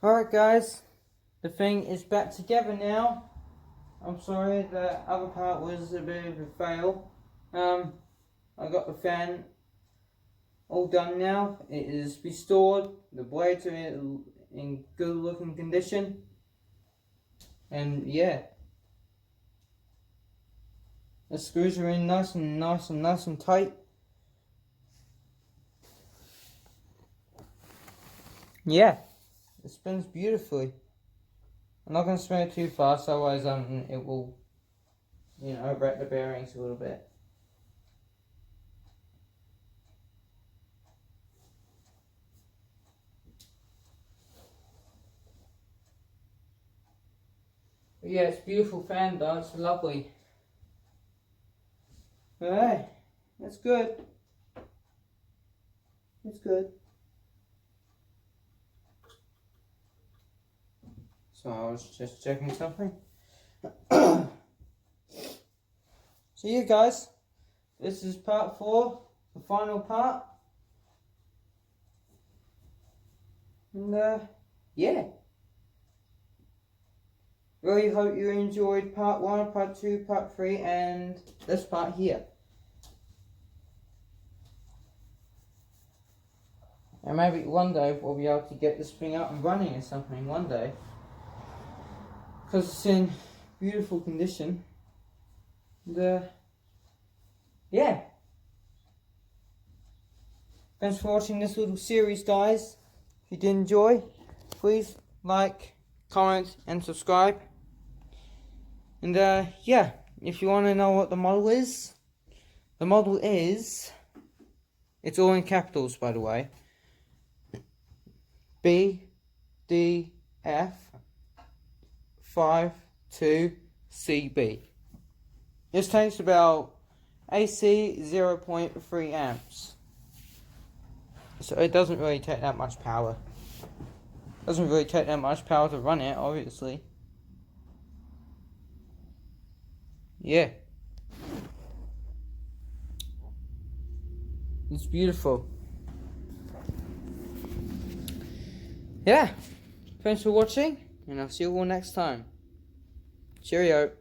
Alright guys, the thing is back together now. I'm sorry, the other part was a bit of a fail. I got the fan all done now. It is restored, the blades are in good looking condition. And yeah, the screws are in nice and tight. Yeah, it spins beautifully. I'm not going to spin it too fast, otherwise it will, wreck the bearings a little bit. But yeah, it's a beautiful fan though, it's lovely. Alright, that's good. It's good. So I was just checking something. So yeah guys, this is part 4, the final part. And yeah. Really hope you enjoyed part 1, part 2, part 3 and this part here. And maybe one day we'll be able to get this thing up and running or something one day. Because it's in beautiful condition. And yeah. Thanks for watching this little series guys. If you did enjoy, please like, comment and subscribe. And yeah, if you want to know what the model is, it's all in capitals by the way, BDF52CB. This takes about AC 0.3 amps. So it doesn't really take that much power. Doesn't really take that much power to run it, obviously. Yeah. It's beautiful. Yeah. Thanks for watching, and I'll see you all next time. Cheerio.